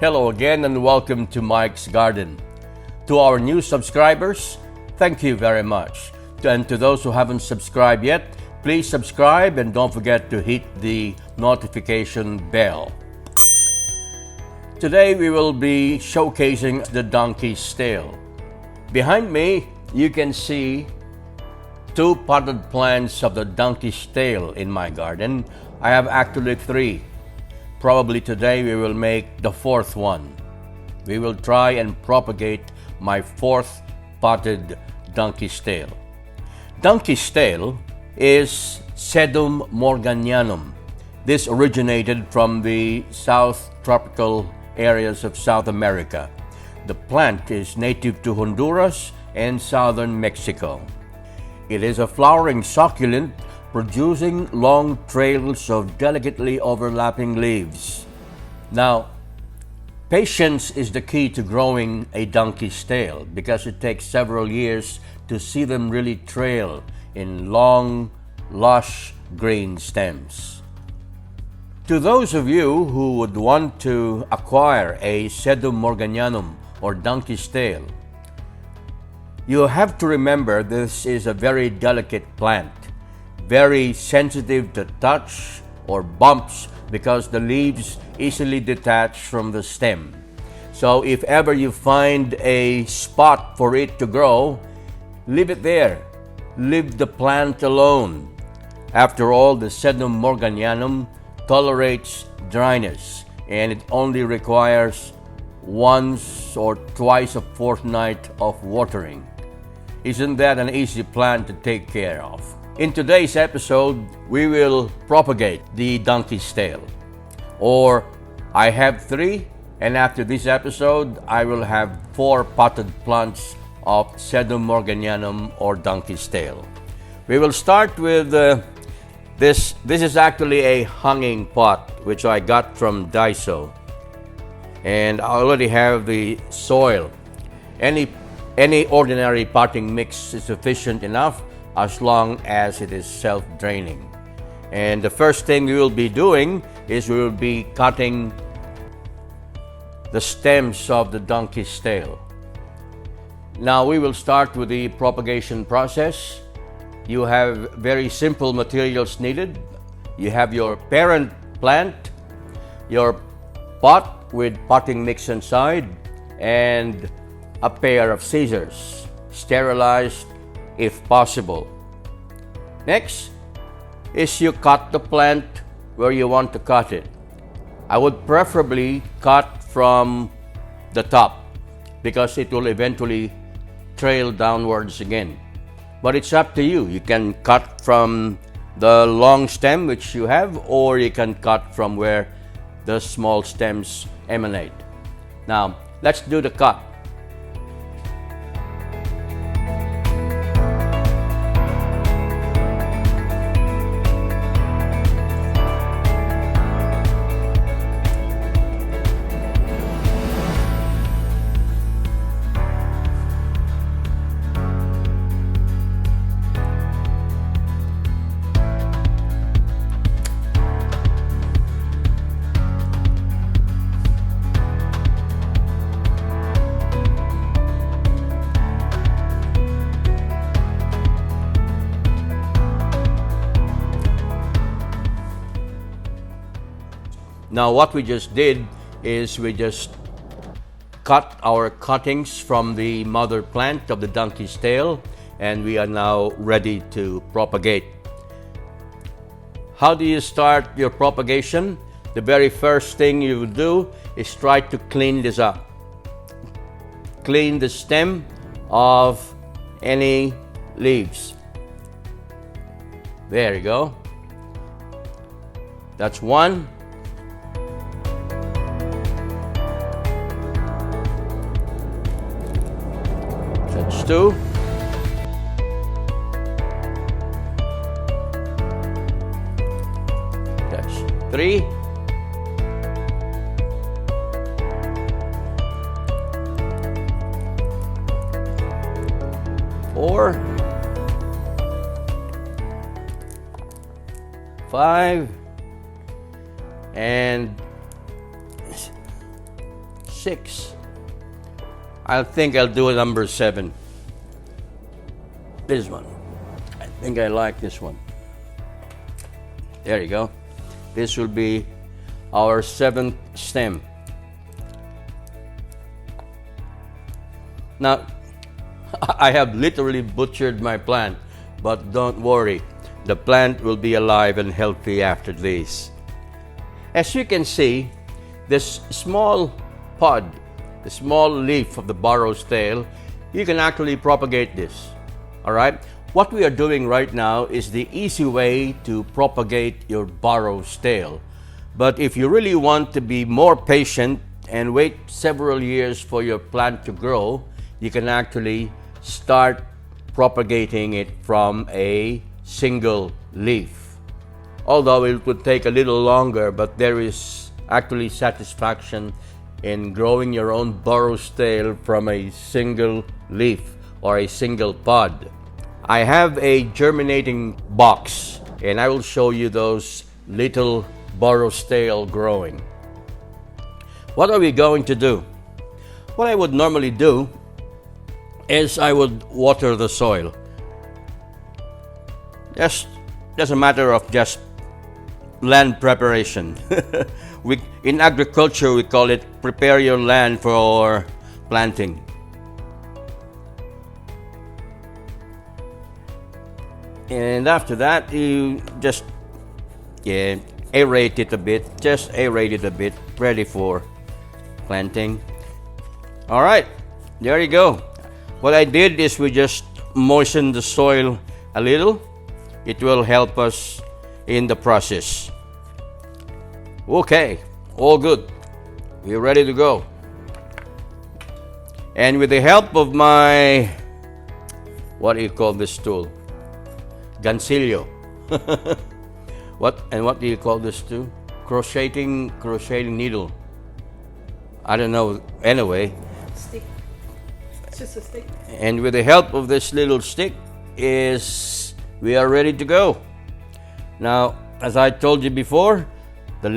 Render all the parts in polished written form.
Hello again and welcome to Mike's Garden. To our new subscribers, thank you very much. And to those who haven't subscribed yet, please subscribe and don't forget to hit the notification bell. Today we will be showcasing the donkey's tail. Behind me, you can see two potted plants of the donkey's tail in my garden. I have actually three. Probably today we will make the fourth one. We will try and propagate my fourth potted donkey's tail. Donkey's tail is Sedum morganianum. This originated from the south tropical areas of South America. The plant is native to Honduras and southern Mexico. It is a flowering succulent producing long trails of delicately overlapping leaves. Now, patience is the key to growing a donkey's tail because it takes several years to see them really trail in long, lush green stems. To those of you who would want to acquire a Sedum morganianum or donkey's tail, you have to remember this is a very delicate plant, very sensitive to touch or bumps because the leaves easily detach from the stem. So if ever you find a spot for it to grow, leave it there. Leave the plant alone. After all, the Sedum morganianum tolerates dryness and it only requires once or twice a fortnight of watering. Isn't that an easy plant to take care of? In today's episode, we will propagate the donkey's tail. Or I have three, and after this episode, I will have four potted plants of Sedum morganianum or donkey's tail. We will start with this. This is actually a hanging pot, which I got from Daiso. And I already have the soil. Any ordinary potting mix is sufficient enough as long as it is self-draining. And the first thing we will be doing is we will be cutting the stems of the donkey's tail. Now we will start with the propagation process. You have very simple materials needed. You have your parent plant, your pot with potting mix inside, and a pair of scissors, sterilized if possible. Next is you cut the plant where you want to cut it. I would preferably cut from the top because it will eventually trail downwards again. But it's up to you. You can cut from the long stem which you have, or you can cut from where the small stems emanate. Now, let's do the cut. Now what we just did is we just cut our cuttings from the mother plant of the donkey's tail, and we are now ready to propagate. How do you start your propagation? The very first thing you do is try to clean this up. Clean the stem of any leaves. There you go. That's one. That's two. That's three. Four. 5. And 6. I think I'll do a number 7. This one. I think I like this one. There you go. This will be our 7th stem. Now, I have literally butchered my plant, but don't worry. The plant will be alive and healthy after this. As you can see, this small pod, the small leaf of the barrow's tail, you can actually propagate this. All right? What we are doing right now is the easy way to propagate your barrow's tail. But if you really want to be more patient and wait several years for your plant to grow, you can actually start propagating it from a single leaf. Although it would take a little longer, but there is actually satisfaction in growing your own barrow's tail from a single leaf or a single pod. I have a germinating box, and I will show you those little barrow's tail growing. What are we going to do? What I would normally do is I would water the soil. Just a matter of just land preparation. In agriculture, we call it prepare your land for planting. And after that, you just aerate it a bit. Just aerate it a bit, ready for planting. All right, there you go. What I did is we just moistened the soil a little. It will help us in the process. Okay, all good. We're ready to go. And with the help of my, what do you call this tool? Gansillo. What do you call this too? Crocheting needle. I don't know. Anyway. Stick. It's just a stick. And with the help of this little stick we are ready to go. Now, as I told you before, the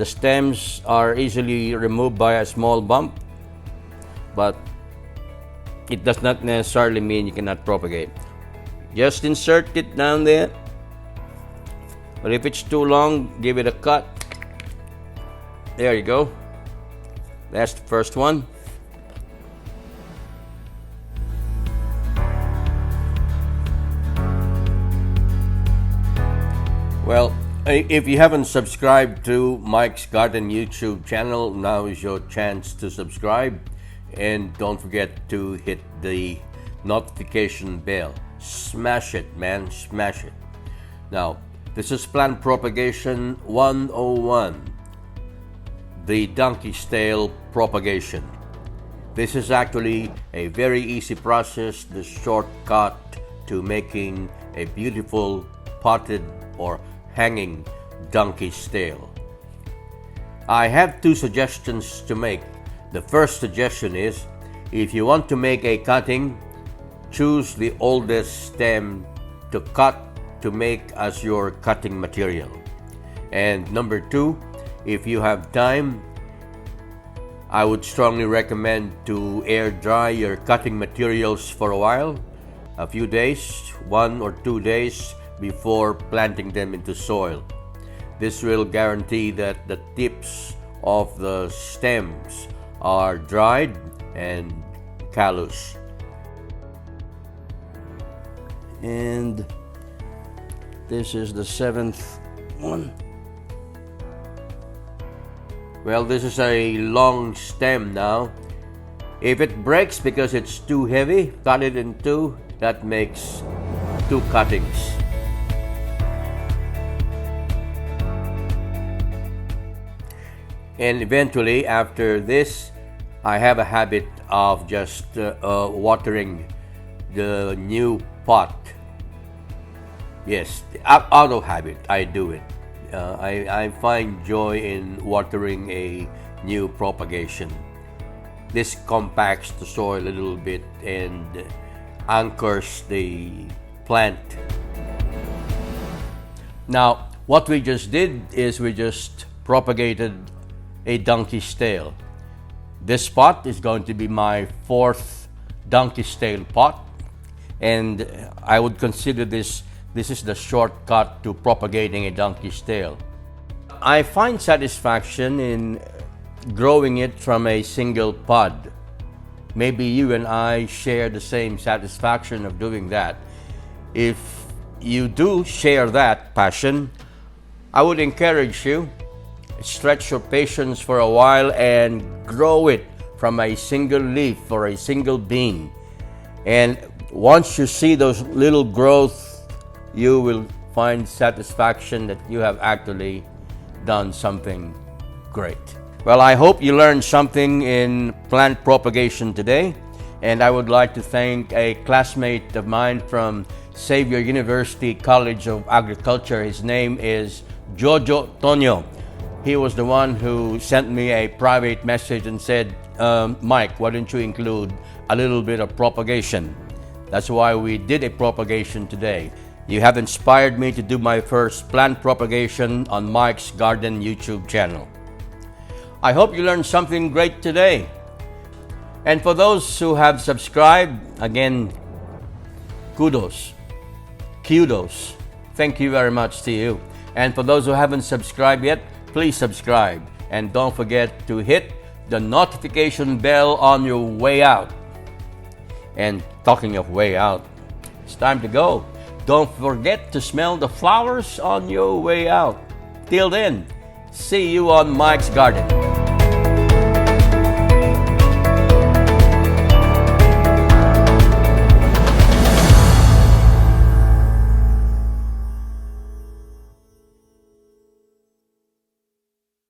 stems are easily removed by a small bump, but it does not necessarily mean you cannot propagate. Just insert it down there. But if it's too long, give it a cut. There you go. That's the first one. Well, if you haven't subscribed to Mike's Garden YouTube channel, now is your chance to subscribe. And don't forget to hit the notification bell. Smash it, man, smash it. Now, this is Plant Propagation 101, the donkey's tail propagation. This is actually a very easy process, the shortcut to making a beautiful potted or hanging donkey's tail. I have 2 suggestions to make. The first suggestion is, if you want to make a cutting, choose the oldest stem to cut to make as your cutting material. And number 2, if you have time, I would strongly recommend to air dry your cutting materials for a while, a few days, 1 or 2 days before planting them into soil. This will guarantee that the tips of the stems are dried and callous. And this is the 7th one. Well, this is a long stem now. If it breaks because it's too heavy, cut it in 2. That makes 2 cuttings. And eventually, after this, I have a habit of just watering the new pot. Yes, out of habit, I do it. I find joy in watering a new propagation. This compacts the soil a little bit and anchors the plant. Now, what we just did is we just propagated a donkey's tail. This pot is going to be my fourth donkey's tail pot, and I would consider this is the shortcut to propagating a donkey's tail. I find satisfaction in growing it from a single pod. Maybe you and I share the same satisfaction of doing that. If you do share that passion, I would encourage you, stretch your patience for a while and grow it from a single leaf or a single bean. And once you see those little growth, you will find satisfaction that you have actually done something great. Well, I hope you learned something in plant propagation today, and I would like to thank a classmate of mine from Xavier University College of Agriculture. His name is Jojo Tonyo. He was the one who sent me a private message and said, Mike, why don't you include a little bit of propagation? That's why we did a propagation today. You have inspired me to do my first plant propagation on Mike's Garden YouTube channel. I hope you learned something great today. And for those who have subscribed, again, kudos. Thank you very much to you. And for those who haven't subscribed yet, please subscribe. And don't forget to hit the notification bell on your way out. And talking of way out, it's time to go. Don't forget to smell the flowers on your way out. Till then, see you on Mike's Garden.